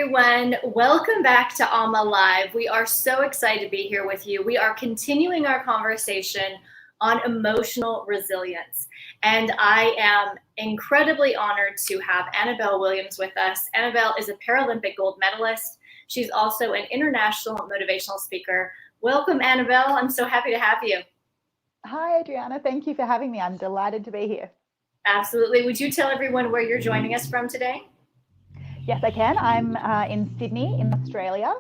everyone. Welcome back to Alma Live. We are so excited to be here with you. We are continuing our conversation on emotional resilience. And I am incredibly honored to have Annabelle Williams with us. Annabelle is a Paralympic Gold Medalist. She's also an international motivational speaker. Welcome, Annabelle. I'm so happy to have you. Hi, Adriana. Thank you for having me. I'm delighted to be here. Absolutely. Would you tell everyone where you're joining us from today? Yes, I can. I'm in Sydney in Australia.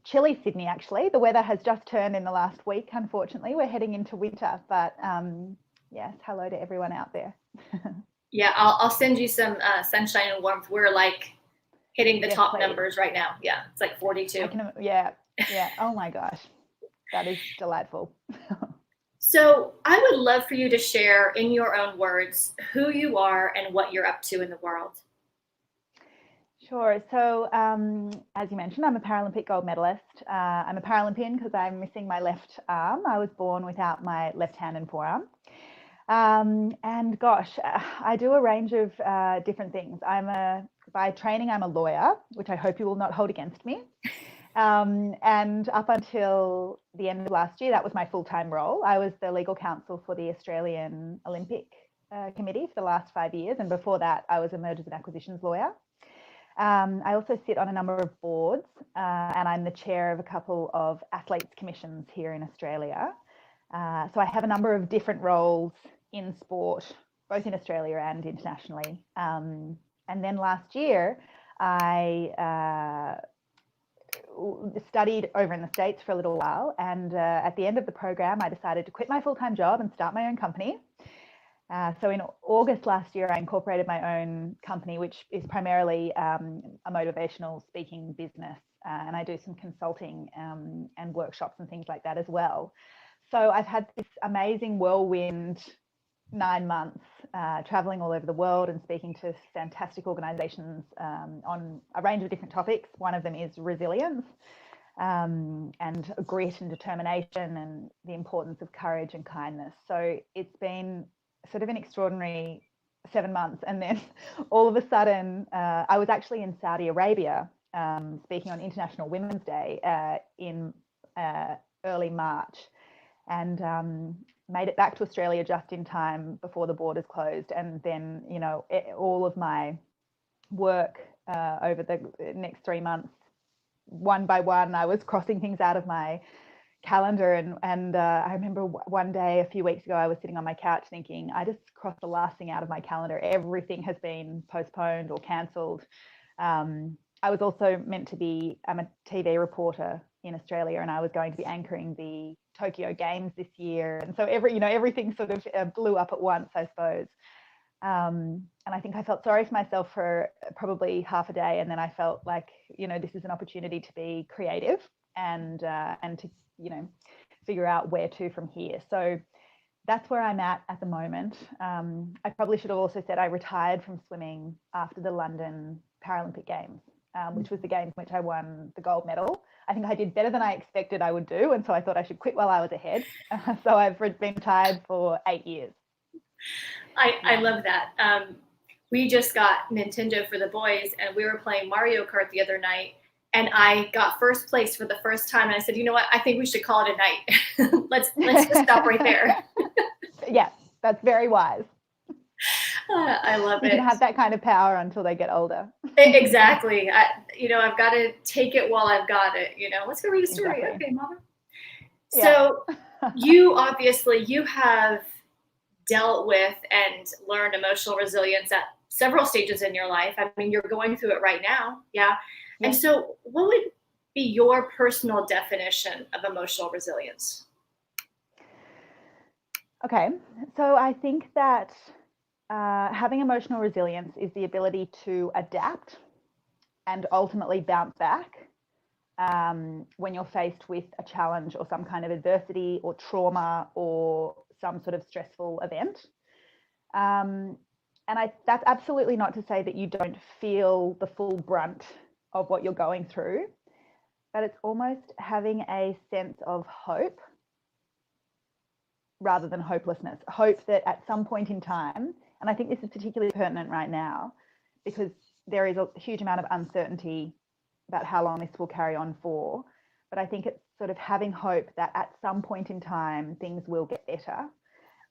Chilly Sydney, actually. The weather has just turned in the last week, unfortunately. We're heading into winter, but yes, hello to everyone out there. Yeah, I'll send you some sunshine and warmth. We're like hitting the top please. Numbers right now. Yeah, it's like 42. Yeah. Oh my gosh, that is delightful. So I would love for you to share in your own words who you are and what you're up to in the world. Sure. So as you mentioned, I'm a Paralympic gold medalist. I'm a Paralympian because I'm missing my left arm. I was born without my left hand and forearm. And gosh, I do a range of different things. By training, I'm a lawyer, which I hope you will not hold against me. And up until the end of last year, that was my full-time role. I was the legal counsel for the Australian Olympic Committee for the last 5 years. And before that, I was a mergers and acquisitions lawyer. I also sit on a number of boards, and I'm the chair of a couple of athletes commissions here in Australia. So I have a number of different roles in sport, both in Australia and internationally. And then last year, I studied over in the States for a little while. And at the end of the program, I decided to quit my full-time job and start my own company. So in August last year, I incorporated my own company, which is primarily a motivational speaking business. And I do some consulting and workshops and things like that as well. So I've had this amazing whirlwind 9 months traveling all over the world and speaking to fantastic organizations on a range of different topics. One of them is resilience and grit and determination and the importance of courage and kindness. So it's been sort of an extraordinary 7 months. And then all of a sudden, I was actually in Saudi Arabia speaking on International Women's Day in early March, and made it back to Australia just in time before the borders closed. And then, all of my work over the next 3 months, one by one, I was crossing things out of my calendar. And I remember one day a few weeks ago, I was sitting on my couch thinking, I just crossed the last thing out of my calendar. Everything has been postponed or cancelled. I was also meant to be, I'm a TV reporter in Australia, and I was going to be anchoring the Tokyo Games this year. And so everything sort of blew up at once, I suppose. And I think I felt sorry for myself for probably half a day. And then I felt like, this is an opportunity to be creative and to, figure out where to from here. So that's where I'm at the moment. I probably should have also said I retired from swimming after the London Paralympic Games, which was the games in which I won the gold medal. I think I did better than I expected I would do. And so I thought I should quit while I was ahead. So I've been retired for 8 years. I love that. We just got Nintendo for the boys, and we were playing Mario Kart the other night. And I got first place for the first time. And I said, you know what? I think we should call it a night. let's just stop right there. Yeah, that's very wise. I love it. You can have that kind of power until they get older. Exactly. I've got to take it while I've got it. Let's go read a story. Exactly. Okay, Mama. Yeah. So you have dealt with and learned emotional resilience at several stages in your life. I mean, you're going through it right now. Yeah. And so what would be your personal definition of emotional resilience? Okay. So I think that having emotional resilience is the ability to adapt and ultimately bounce back when you're faced with a challenge or some kind of adversity or trauma or some sort of stressful event. And that's absolutely not to say that you don't feel the full brunt of what you're going through, but it's almost having a sense of hope rather than hopelessness. Hope that at some point in time, and I think this is particularly pertinent right now, because there is a huge amount of uncertainty about how long this will carry on for. But I think it's sort of having hope that at some point in time, things will get better.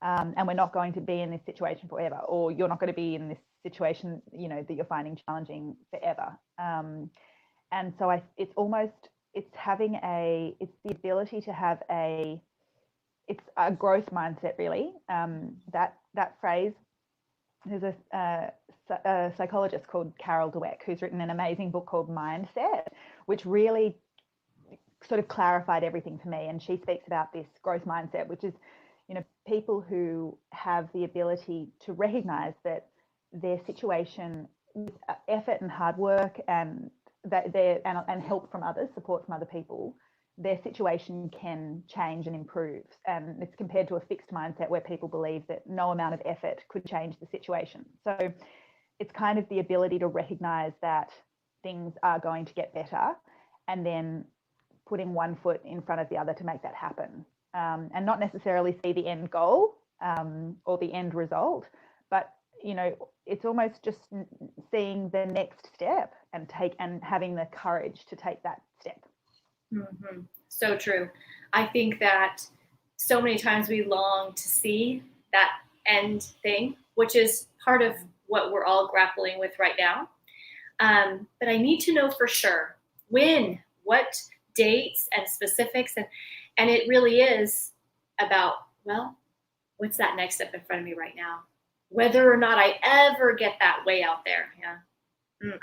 And we're not going to be in this situation forever, or you're not going to be in this situation, you know, that you're finding challenging forever. And so it's the ability to have it's a growth mindset, really. That phrase, there's a psychologist called Carol Dweck who's written an amazing book called Mindset, which really sort of clarified everything for me. And she speaks about this growth mindset, which is, you know, people who have the ability to recognize that their situation, with effort and hard work and and help from others, support from other people, their situation can change and improve. And it's compared to a fixed mindset where people believe that no amount of effort could change the situation. So it's kind of the ability to recognize that things are going to get better, and then putting one foot in front of the other to make that happen. And not necessarily see the end goal or the end result, but, you know, it's almost just seeing the next step and having the courage to take that step. Mm-hmm. So true. I think that so many times we long to see that end thing, which is part of what we're all grappling with right now. But I need to know for sure when, what dates and specifics, and it really is about, well, what's that next step in front of me right now? Whether or not I ever get that way out there. Yeah.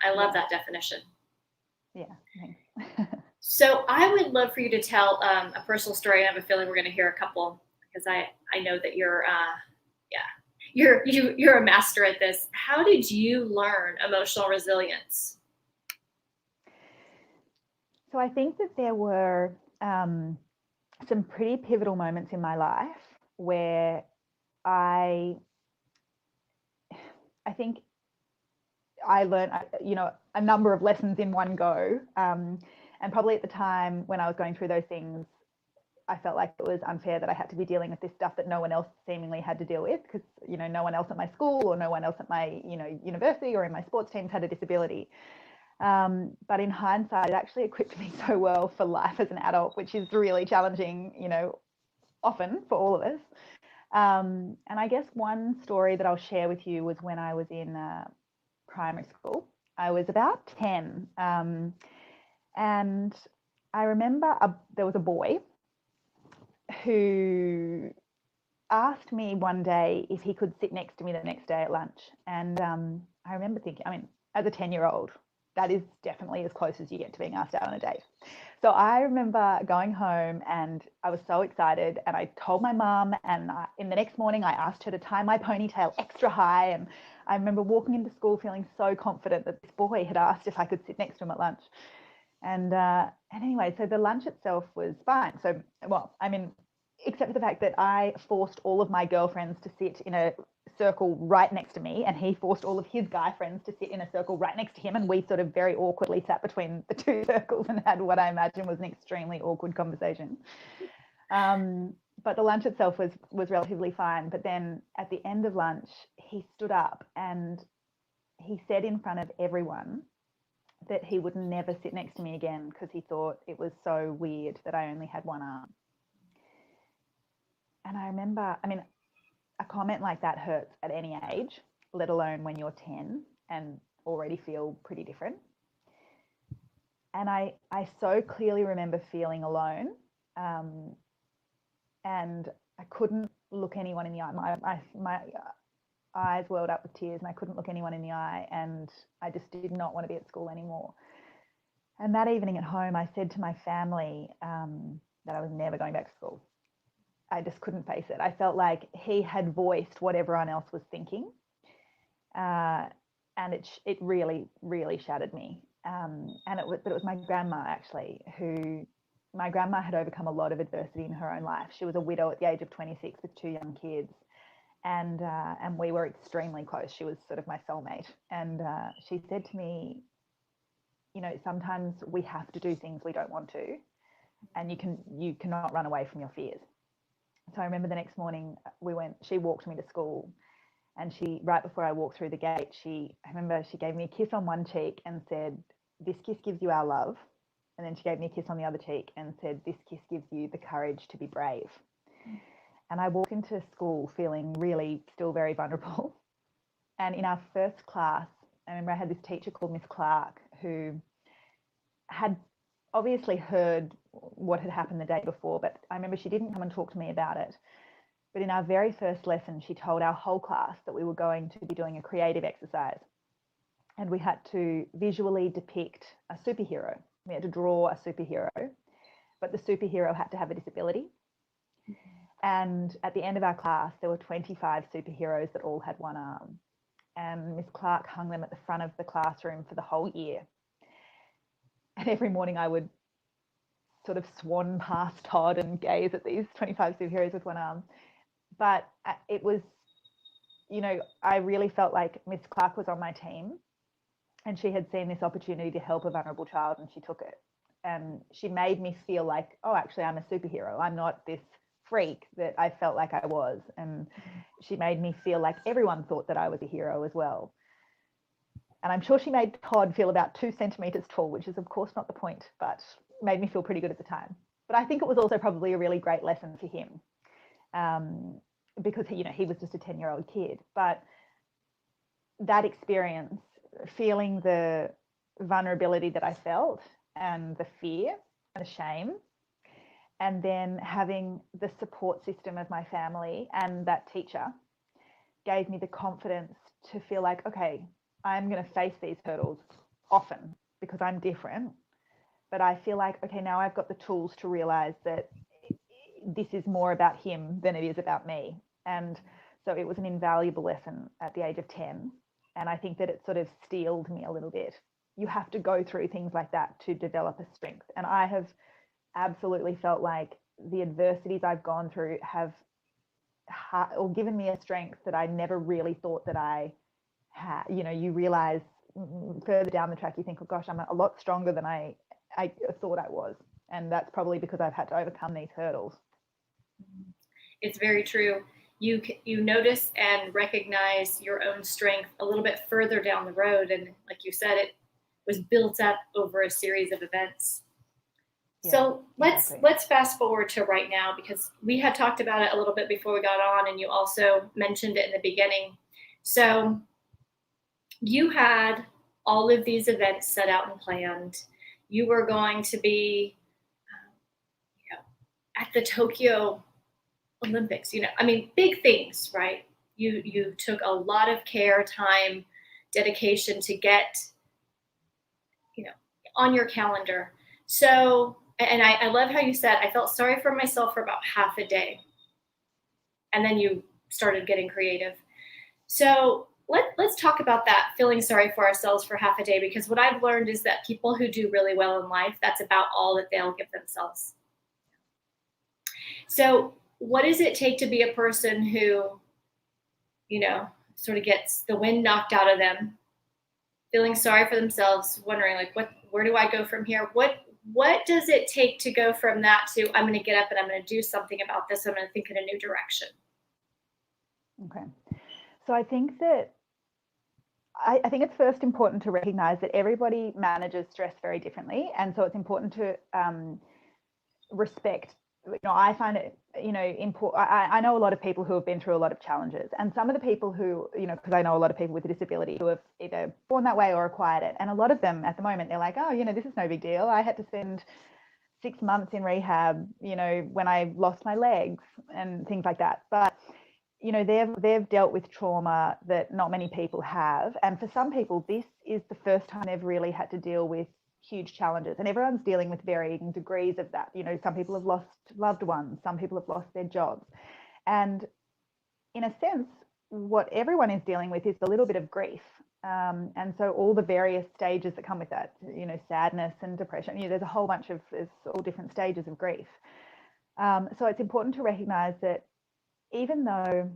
I love that definition. Yeah. So I would love for you to tell a personal story. I have a feeling we're going to hear a couple, because I know that you're a master at this. How did you learn emotional resilience? So I think that there were some pretty pivotal moments in my life where I think I learned, you know, a number of lessons in one go. And probably at the time when I was going through those things, I felt like it was unfair that I had to be dealing with this stuff that no one else seemingly had to deal with, because, you know, no one else at my school or no one else at my, you know, university or in my sports teams had a disability. But in hindsight, it actually equipped me so well for life as an adult, which is really challenging, you know, often for all of us. And I guess one story that I'll share with you was when I was in primary school. I was about 10. And I remember there was a boy who asked me one day if he could sit next to me the next day at lunch. And I remember thinking, I mean, as a 10-year-old, that is definitely as close as you get to being asked out on a date. So I remember going home and I was so excited, and I told my mum, and in the next morning I asked her to tie my ponytail extra high. And I remember walking into school feeling so confident that this boy had asked if I could sit next to him at lunch. And anyway, so the lunch itself was fine. So, well, I mean, except for the fact that I forced all of my girlfriends to sit in a circle right next to me, and he forced all of his guy friends to sit in a circle right next to him, and we sort of very awkwardly sat between the two circles and had what I imagine was an extremely awkward conversation. But the lunch itself was relatively fine. But then at the end of lunch, he stood up and he said in front of everyone that he would never sit next to me again because he thought it was so weird that I only had one arm. And I remember, I mean, a comment like that hurts at any age, let alone when you're 10 and already feel pretty different. And I so clearly remember feeling alone, and I couldn't look anyone in the eye. My eyes welled up with tears, and I couldn't look anyone in the eye, and I just did not want to be at school anymore. And that evening at home, I said to my family that I was never going back to school. I just couldn't face it. I felt like he had voiced what everyone else was thinking, and it really, really shattered me. But it was my grandma, actually, my grandma had overcome a lot of adversity in her own life. She was a widow at the age of 26 with 2 young kids, and we were extremely close. She was sort of my soulmate, and she said to me, you know, sometimes we have to do things we don't want to, and you cannot run away from your fears. So I remember the next morning she walked me to school, And she, right before I walked through the gate, I remember she gave me a kiss on one cheek and said, "This kiss gives you our love." And then she gave me a kiss on the other cheek and said, "This kiss gives you the courage to be brave." And I walked into school feeling really still very vulnerable. And in our first class, I remember I had this teacher called Miss Clark who had obviously heard what had happened the day before, but I remember she didn't come and talk to me about it. But in our very first lesson, she told our whole class that we were going to be doing a creative exercise. And we had to visually depict a superhero. We had to draw a superhero, but the superhero had to have a disability. And at the end of our class, there were 25 superheroes that all had one arm. And Miss Clark hung them at the front of the classroom for the whole year. And every morning I would sort of swan past Todd and gaze at these 25 superheroes with one arm. But it was, you know, I really felt like Miss Clark was on my team, and she had seen this opportunity to help a vulnerable child, and she took it. And she made me feel like, oh, actually, I'm a superhero. I'm not this freak that I felt like I was. And she made me feel like everyone thought that I was a hero as well. And I'm sure she made Todd feel about 2 centimeters tall, which is of course not the point, but made me feel pretty good at the time. But I think it was also probably a really great lesson for him, because he was just a 10-year-old kid. But that experience, feeling the vulnerability that I felt and the fear and the shame, and then having the support system of my family and that teacher, gave me the confidence to feel like, okay, I'm going to face these hurdles often because I'm different, but I feel like, okay, now I've got the tools to realize that this is more about him than it is about me. And so it was an invaluable lesson at the age of 10. And I think that it sort of steeled me a little bit. You have to go through things like that to develop a strength. And I have absolutely felt like the adversities I've gone through have or given me a strength that I never really thought that I had. You know, you realize further down the track, you think, oh gosh, I'm a lot stronger than I thought I was. And that's probably because I've had to overcome these hurdles. It's very true. You notice and recognize your own strength a little bit further down the road. And like you said, it was built up over a series of events. Yeah, so let's fast forward to right now, because we had talked about it a little bit before we got on, and you also mentioned it in the beginning. So you had all of these events set out and planned. You were going to be at the Tokyo Olympics, big things, right? You took a lot of care, time, dedication to get, on your calendar. So, and I love how you said, I felt sorry for myself for about half a day. And then you started getting creative. So let's talk about that, feeling sorry for ourselves for half a day, because what I've learned is that people who do really well in life, that's about all that they'll give themselves. So what does it take to be a person who, sort of gets the wind knocked out of them, feeling sorry for themselves, wondering like, where do I go from here? What does it take to go from that to, I'm going to get up and I'm going to do something about this. I'm going to think in a new direction. Okay. So I think that I think it's first important to recognize that everybody manages stress very differently. And so it's important to respect. I find it, important. I know a lot of people who have been through a lot of challenges, and some of the people who, because I know a lot of people with a disability who have either born that way or acquired it. And a lot of them at the moment, they're like, oh, this is no big deal. I had to spend 6 months in rehab, when I lost my legs and things like that. But, they've dealt with trauma that not many people have. And for some people, this is the first time they've really had to deal with huge challenges, and everyone's dealing with varying degrees of that. Some people have lost loved ones, some people have lost their jobs, and in a sense what everyone is dealing with is a little bit of grief, and so all the various stages that come with that, sadness and depression, there's a whole bunch of, there's all different stages of grief. So it's important to recognize that even though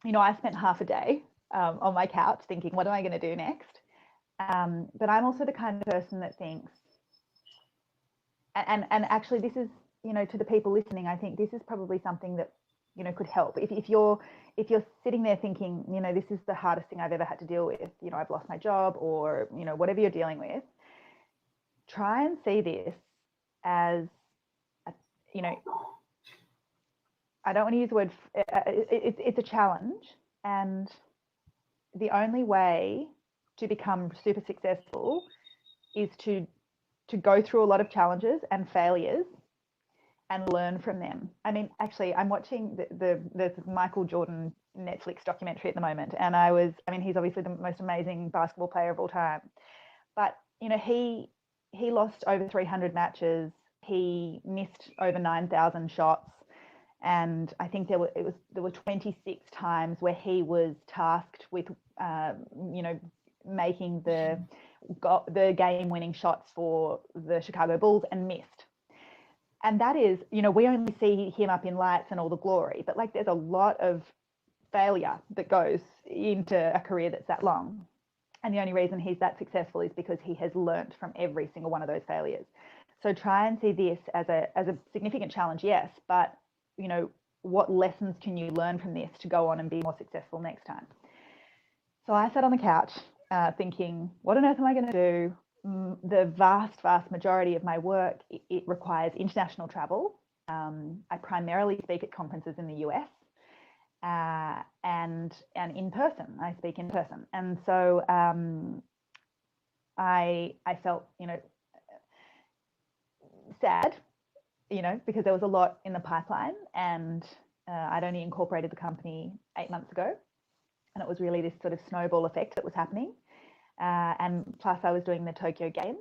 I spent half a day on my couch thinking, what am I going to do next? But I'm also the kind of person that thinks, and actually this is, to the people listening, I think this is probably something that could help. If you're sitting there thinking, this is the hardest thing I've ever had to deal with, I've lost my job, or, whatever you're dealing with, try and see this as, I don't want to use the word, it's a challenge. And the only way to become super successful is to go through a lot of challenges and failures and learn from them. I mean, actually, I'm watching the Michael Jordan Netflix documentary at the moment. And he's obviously the most amazing basketball player of all time. But, he lost over 300 matches. He missed over 9,000 shots. And I think there were 26 times where he was tasked with, making the game-winning shots for the Chicago Bulls and missed. And that is, we only see him up in lights and all the glory, but there's a lot of failure that goes into a career that's that long. And the only reason he's that successful is because he has learnt from every single one of those failures. So try and see this as a significant challenge, yes, but what lessons can you learn from this to go on and be more successful next time? So I sat on the couch thinking, what on earth am I going to do? The vast majority of my work, it requires international travel. I primarily speak at conferences in the US and in person. I speak in person. And so I felt, sad, because there was a lot in the pipeline, and I'd only incorporated the company 8 months ago. And it was really this sort of snowball effect that was happening. And plus I was doing the Tokyo Games,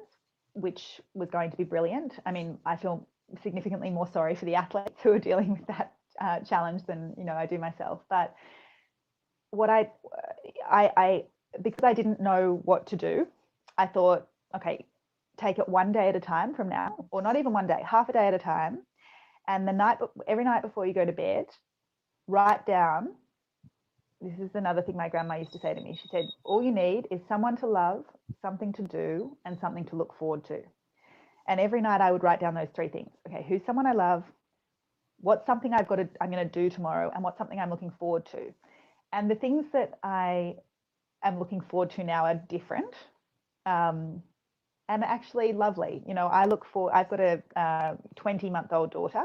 which was going to be brilliant. I mean, I feel significantly more sorry for the athletes who are dealing with that challenge than, I do myself. But what I because I didn't know what to do, I thought, okay, take it one day at a time from now, or not even one day, half a day at a time. And every night before you go to bed, write down. This is another thing my grandma used to say to me. She said, all you need is someone to love, something to do, and something to look forward to. And every night I would write down those three things. Okay, who's someone I love? What's something I'm going to do tomorrow? And what's something I'm looking forward to? And the things that I am looking forward to now are different. And actually lovely. I've got a 20-month-old daughter,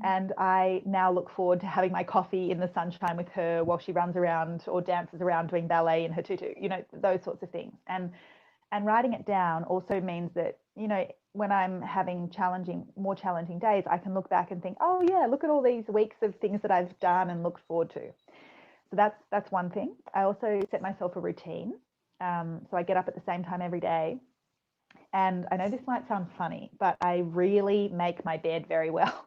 and I now look forward to having my coffee in the sunshine with her while she runs around or dances around doing ballet in her tutu, those sorts of things. And writing it down also means that, when I'm having more challenging days, I can look back and think, oh yeah, look at all these weeks of things that I've done and looked forward to. So that's one thing. I also set myself a routine. So I get up at the same time every day. And I know this might sound funny, but I really make my bed very well.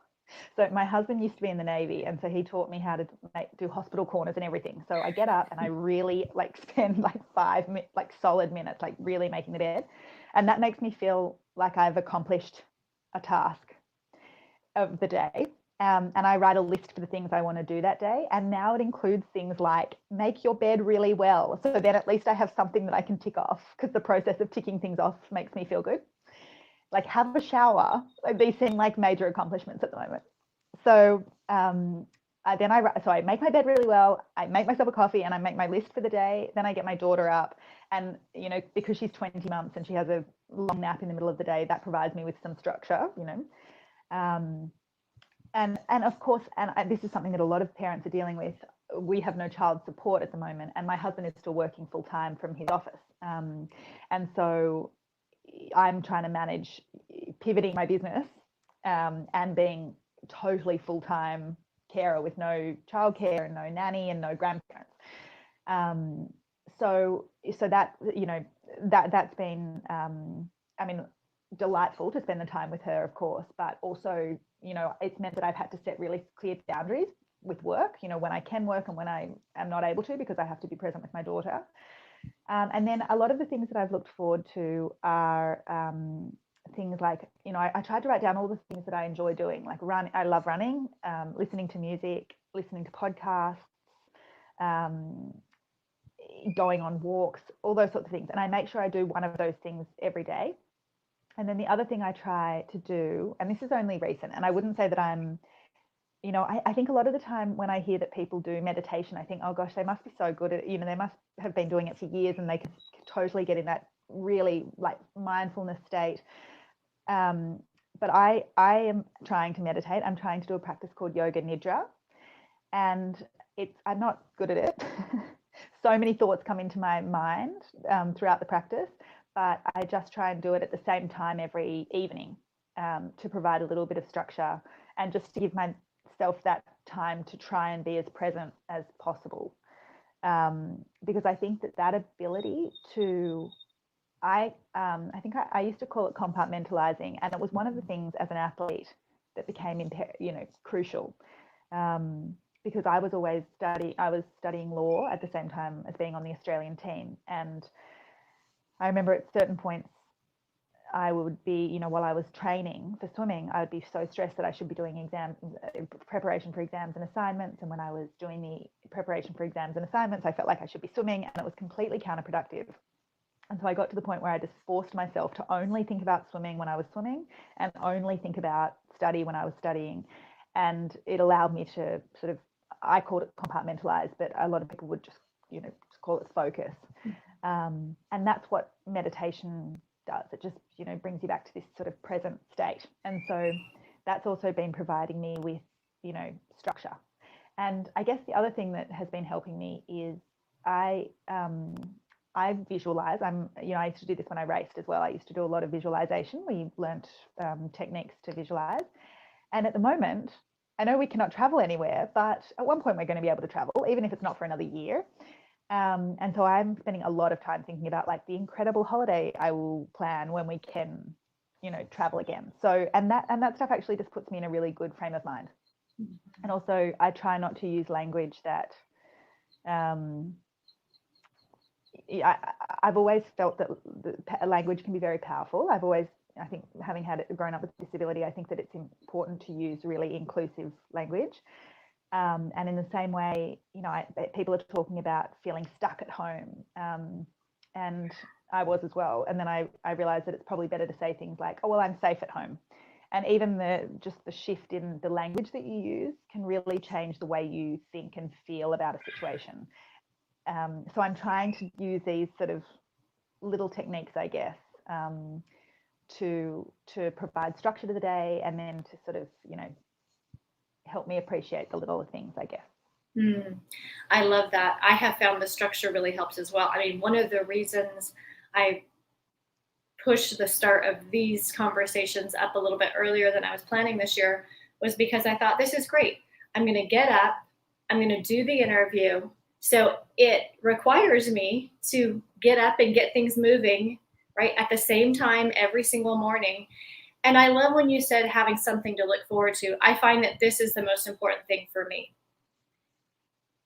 So my husband used to be in the Navy, and so he taught me how to do hospital corners and everything. So I get up and I really spend 5 solid minutes, really making the bed. And that makes me feel like I've accomplished a task of the day. And I write a list for the things I want to do that day. And now it includes things like make your bed really well. So then at least I have something that I can tick off, because the process of ticking things off makes me feel good. Have a shower. These seem like major accomplishments at the moment. So I make my bed really well. I make myself a coffee and I make my list for the day. Then I get my daughter up, and because she's 20 months and she has a long nap in the middle of the day, that provides me with some structure. And of course, this is something that a lot of parents are dealing with. We have no child support at the moment, and my husband is still working full time from his office. And so I'm trying to manage pivoting my business and being totally full time carer with no childcare and no nanny and no grandparents. So that that's been delightful to spend the time with her, of course, but also it's meant that I've had to set really clear boundaries with work, when I can work and when I am not able to, because I have to be present with my daughter. And then a lot of the things that I've looked forward to are things like, I tried to write down all the things that I enjoy doing, like run. I love running, listening to music, listening to podcasts, going on walks, all those sorts of things. And I make sure I do one of those things every day. And then the other thing I try to do, and this is only recent, and I wouldn't say that I'm I think a lot of the time when I hear that people do meditation, I think, oh gosh, they must be so good at it. They must have been doing it for years and they could totally get in that really like mindfulness state. But I am trying to meditate. I'm trying to do a practice called yoga nidra, and I'm not good at it. So many thoughts come into my mind throughout the practice, but I just try and do it at the same time every evening to provide a little bit of structure and just to give myself that time to try and be as present as possible. Because I think that ability to, I think I used to call it compartmentalizing, and it was one of the things as an athlete that became crucial. Because I was studying law at the same time as being on the Australian team. And I remember at certain points I would be, while I was training for swimming, I would be so stressed that I should be doing preparation for exams and assignments. And when I was doing the preparation for exams and assignments, I felt like I should be swimming, and it was completely counterproductive. And so I got to the point where I just forced myself to only think about swimming when I was swimming and only think about study when I was studying. And it allowed me to sort of, I called it compartmentalize, but a lot of people would just call it focus. And that's what meditation does. It just, brings you back to this sort of present state. And so that's also been providing me with, structure. And I guess the other thing that has been helping me is I visualize. I used to do this when I raced as well. I used to do a lot of visualization. We learnt techniques to visualize. And at the moment, I know we cannot travel anywhere, but at one point we're going to be able to travel, even if it's not for another year. And so I'm spending a lot of time thinking about like the incredible holiday I will plan when we can, travel again. So, and that stuff actually just puts me in a really good frame of mind. Mm-hmm. And also I try not to use language that, I've always felt that the language can be very powerful. I think having grown up with disability, I think that it's important to use really inclusive language. And in the same way, people are talking about feeling stuck at home. And I was as well. And then I realized that it's probably better to say things like, oh, well, I'm safe at home. And even the shift in the language that you use can really change the way you think and feel about a situation. So I'm trying to use these sort of little techniques, I guess, to provide structure to the day, and then to sort of, help me appreciate the little things, I guess. I love that. I have found the structure really helps as well. I mean, one of the reasons I pushed the start of these conversations up a little bit earlier than I was planning this year was because I thought, this is great. I'm going to get up, I'm going to do the interview. So it requires me to get up and get things moving, right, at the same time every single morning. And I love when you said having something to look forward to. I find that this is the most important thing for me.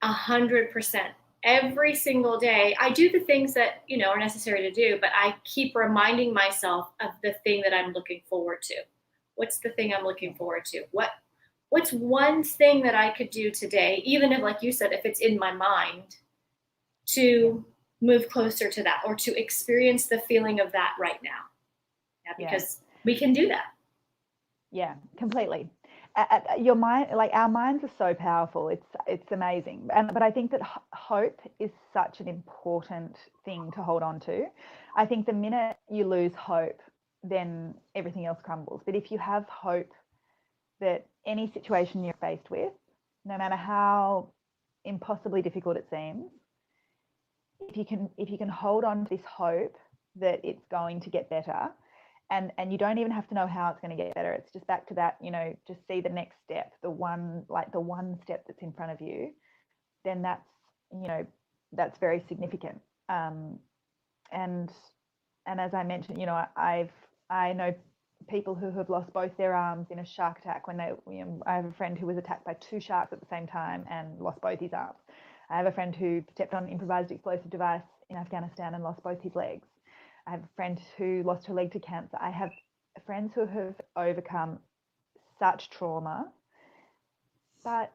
100%. Every single day, I do the things that, are necessary to do, but I keep reminding myself of the thing that I'm looking forward to. What's the thing I'm looking forward to? What's one thing that I could do today, even if, like you said, if it's in my mind, to move closer to that or to experience the feeling of that right now? Because we can do that. Yeah, completely. Your mind, like our minds are so powerful. It's amazing. But I think that hope is such an important thing to hold on to. I think the minute you lose hope, then everything else crumbles. But if you have hope that any situation you're faced with, no matter how impossibly difficult it seems, if you can hold on to this hope that it's going to get better, and you don't even have to know how it's going to get better. It's just back to that, just see the next step, the one step that's in front of you, then that's very significant. And as I mentioned, I know people who have lost both their arms in a shark attack when I have a friend who was attacked by 2 sharks at the same time and lost both his arms. I have a friend who stepped on an improvised explosive device in Afghanistan and lost both his legs. I have a friend who lost her leg to cancer. I have friends who have overcome such trauma, but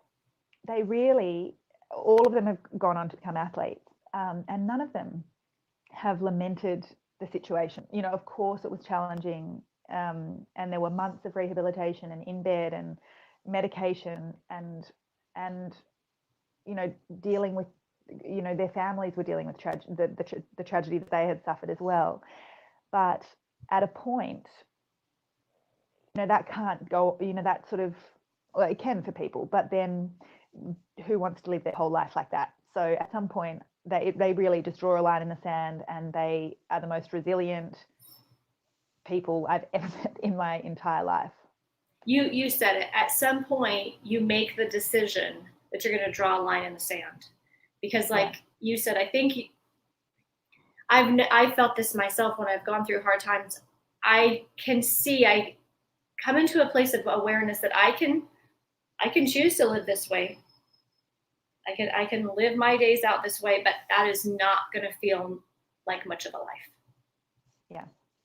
all of them have gone on to become athletes, and none of them have lamented the situation. Of course it was challenging, and there were months of rehabilitation and in bed and medication and dealing with, their families were dealing with the tragedy that they had suffered as well. But at a point, that can't go, that sort of, well, it can for people, but then who wants to live their whole life like that? So at some point, they really just draw a line in the sand, and they are the most resilient people I've ever met in my entire life. You said it. At some point, you make the decision that you're going to draw a line in the sand, because, like you said, I think I felt this myself when I've gone through hard times. I come into a place of awareness that I can choose to live this way. I can live my days out this way, but that is not going to feel like much of a life.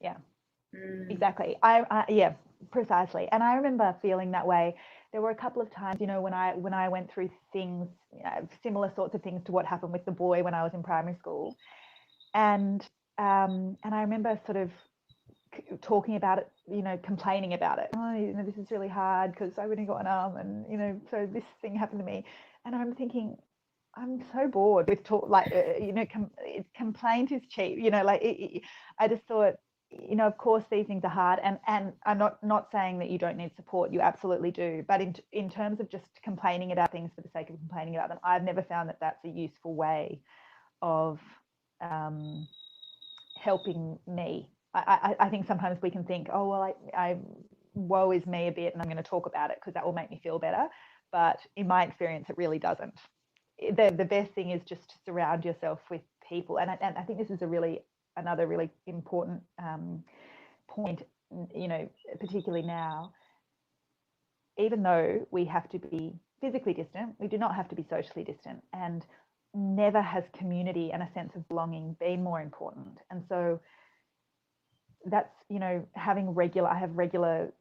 Yeah. Exactly. I precisely. And I remember feeling that way. There were a couple of times, when I went through things, similar sorts of things to what happened with the boy when I was in primary school, and I remember sort of talking about it, complaining about it. Oh, this is really hard because I really got an arm, and so this thing happened to me. And I'm thinking, I'm so bored with complaint is cheap. I just thought, of course these things are hard, and I'm not saying that you don't need support. You absolutely do. But in terms of just complaining about things for the sake of complaining about them, I've never found that that's a useful way of helping me. I think sometimes we can think, oh, well, I woe is me a bit, and I'm going to talk about it because that will make me feel better. But in my experience, it really doesn't. The best thing is just to surround yourself with people. And I think this is another really important point, particularly now. Even though we have to be physically distant, we do not have to be socially distant. And never has community and a sense of belonging been more important. And so that's, I have regular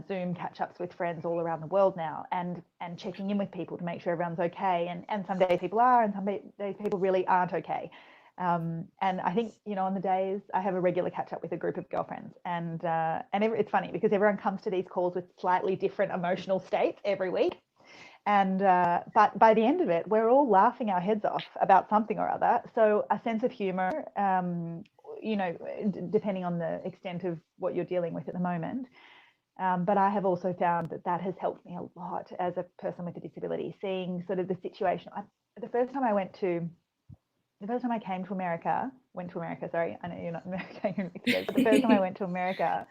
Zoom catch-ups with friends all around the world now, and checking in with people to make sure everyone's okay. And some days people are, and some days people really aren't okay. And I think, on the days I have a regular catch-up with a group of girlfriends, and it's funny because everyone comes to these calls with slightly different emotional states every week. And but by the end of it, we're all laughing our heads off about something or other. So a sense of humor, depending on the extent of what you're dealing with at the moment. But I have also found that has helped me a lot as a person with a disability, seeing sort of the situation. The first time I came to America, sorry, I know you're not in America, but the first time I went to America,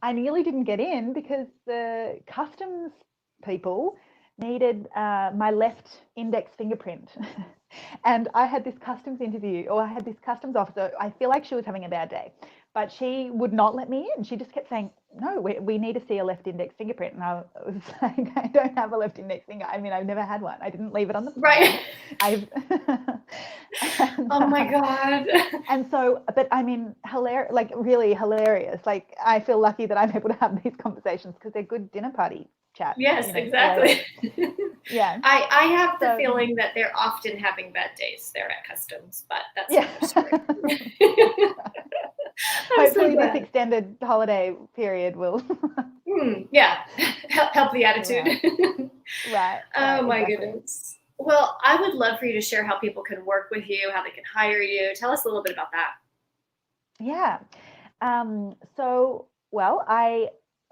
I nearly didn't get in because the customs people needed my left index fingerprint. And I had this customs officer. I feel like she was having a bad day, but she would not let me in. She just kept saying, no, we need to see a left index fingerprint. And I was like, I don't have a left index finger. I mean, I've never had one. I didn't leave it on the right. Oh my God. God. And so, but I mean, hilarious, like really hilarious. Like I feel lucky that I'm able to have these conversations because they're good dinner party chats. Yes, exactly. Yeah. I have the feeling that they're often having bad days there at customs, but that's another story. Hopefully this extended holiday period will help the attitude. Right. Oh my goodness. Well, I would love for you to share how people can work with you, how they can hire you. Tell us a little bit about that. Yeah.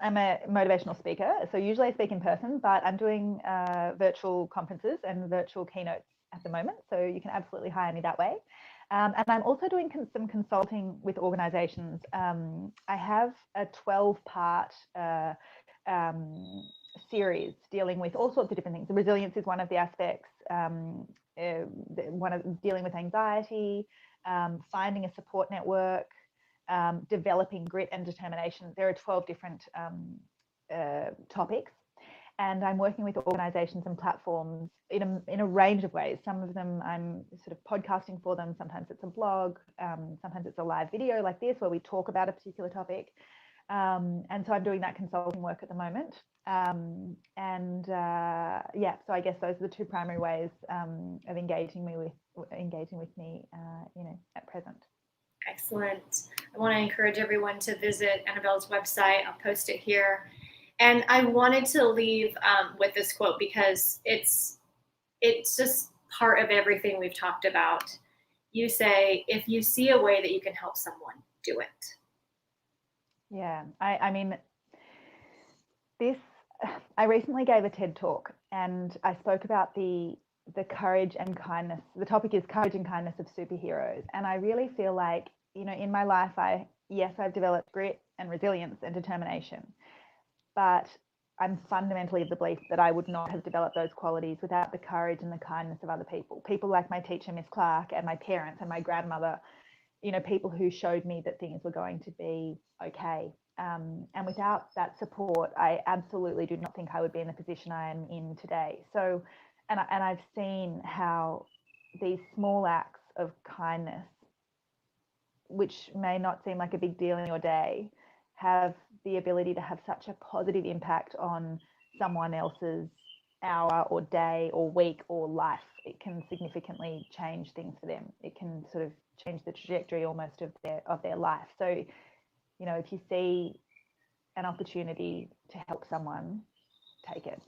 I'm a motivational speaker, so usually I speak in person, but I'm doing virtual conferences and virtual keynotes at the moment, so you can absolutely hire me that way. And I'm also doing some consulting with organizations. I have a 12-part series dealing with all sorts of different things. The resilience is one of the aspects, one of dealing with anxiety, finding a support network, developing grit and determination. There are 12 different topics, and I'm working with organizations and platforms in a range of ways. Some of them I'm sort of podcasting for them. Sometimes it's a blog. Sometimes it's a live video like this where we talk about a particular topic. And so I'm doing that consulting work at the moment. So I guess those are the two primary ways of engaging with me, at present. Excellent. I want to encourage everyone to visit Annabelle's website. I'll post it here. And I wanted to leave with this quote because it's just part of everything we've talked about. You say, if you see a way that you can help someone, do it. Yeah, I mean, I recently gave a TED talk and I spoke about the courage and kindness. The topic is courage and kindness of superheroes. And I really feel like, in my life, I've developed grit and resilience and determination, but I'm fundamentally of the belief that I would not have developed those qualities without the courage and the kindness of other people. People like my teacher, Miss Clark, and my parents and my grandmother, people who showed me that things were going to be okay. And without that support, I absolutely do not think I would be in the position I am in today. So, and I've seen how these small acts of kindness, which may not seem like a big deal in your day, have the ability to have such a positive impact on someone else's hour or day or week or life. It can significantly change things for them. It can sort of change the trajectory almost of their life. So, if you see an opportunity to help someone, take it.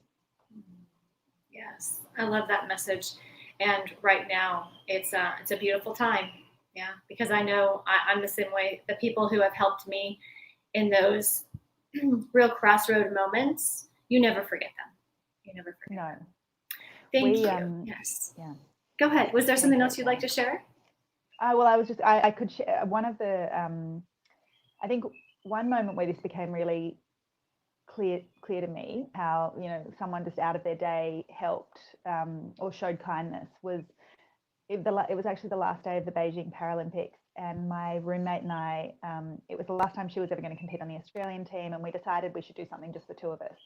Yes, I love that message. And right now, it's a beautiful time. Yeah, because I know I'm the same way. The people who have helped me in those real crossroad moments, you never forget them. You never forget them. Thank you. Yes. Yeah. Go ahead. Was there something else you'd like to share? Well, I could share one of the, I think one moment where this became really clear to me, how, someone just out of their day helped or showed kindness was, it was actually the last day of the Beijing Paralympics, and my roommate and I, it was the last time she was ever going to compete on the Australian team, and we decided we should do something just the two of us.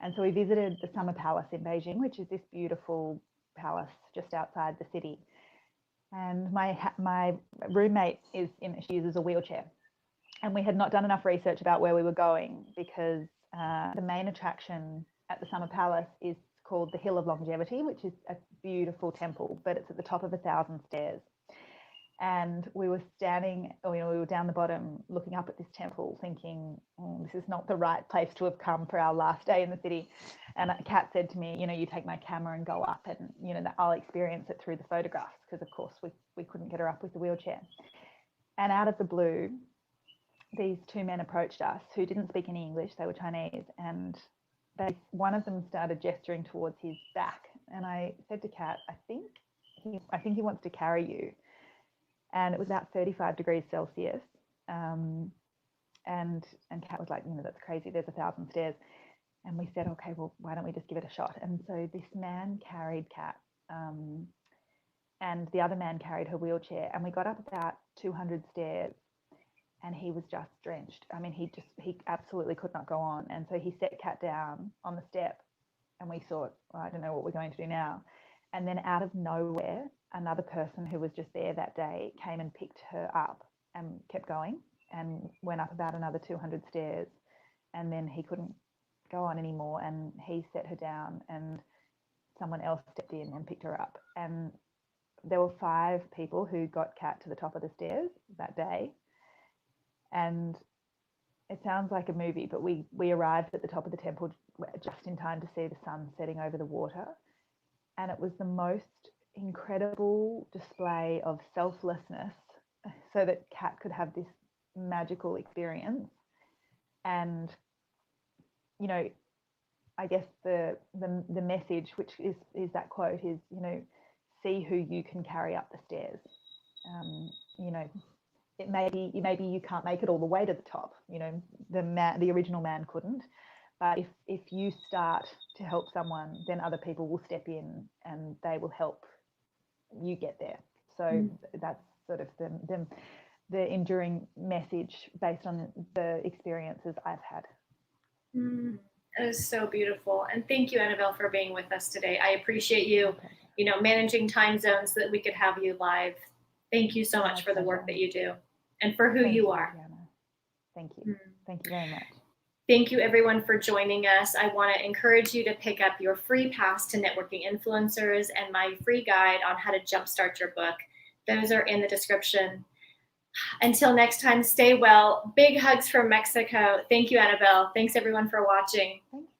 And so we visited the Summer Palace in Beijing, which is this beautiful palace just outside the city. And my roommate she uses a wheelchair, and we had not done enough research about where we were going because the main attraction at the Summer Palace is called the Hill of Longevity, which is a beautiful temple, but it's at the top of 1,000 stairs. And we were we were down the bottom looking up at this temple thinking, this is not the right place to have come for our last day in the city. And Kat said to me, you take my camera and go up and, I'll experience it through the photographs, because of course we couldn't get her up with the wheelchair. And out of the blue, these two men approached us who didn't speak any English. They were Chinese, and one of them started gesturing towards his back. And I said to Kat, I think he wants to carry you. And it was about 35 degrees Celsius. And Kat was like, that's crazy. There's 1,000 stairs. And we said, okay, well, why don't we just give it a shot? And so this man carried Kat, and the other man carried her wheelchair. And we got up about 200 stairs, and he was just drenched. I mean, he absolutely could not go on. And so he set Kat down on the step, and we thought, well, I don't know what we're going to do now. And then out of nowhere, another person who was just there that day came and picked her up and kept going and went up about another 200 stairs. And then he couldn't go on anymore, and he set her down, and someone else stepped in and picked her up. And there were 5 people who got Kat to the top of the stairs that day. And it sounds like a movie, but we arrived at the top of the temple just in time to see the sun setting over the water. And it was the most incredible display of selflessness so that Kat could have this magical experience. And, I guess the message, which is that quote, is, see who you can carry up the stairs. It maybe you can't make it all the way to the top. The original man couldn't. But if you start to help someone, then other people will step in and they will help you get there. So that's sort of the enduring message based on the experiences I've had. That is so beautiful. And thank you, Annabelle, for being with us today. I appreciate you, managing time zones so that we could have you live. Thank you so much for the work that you do and for who you are. Adriana. Thank you. Thank you very much. Thank you, everyone, for joining us. I want to encourage you to pick up your free pass to Networking Influencers and my free guide on how to jumpstart your book. Those are in the description. Until next time, stay well. Big hugs from Mexico. Thank you, Annabelle. Thanks everyone for watching. Thank you.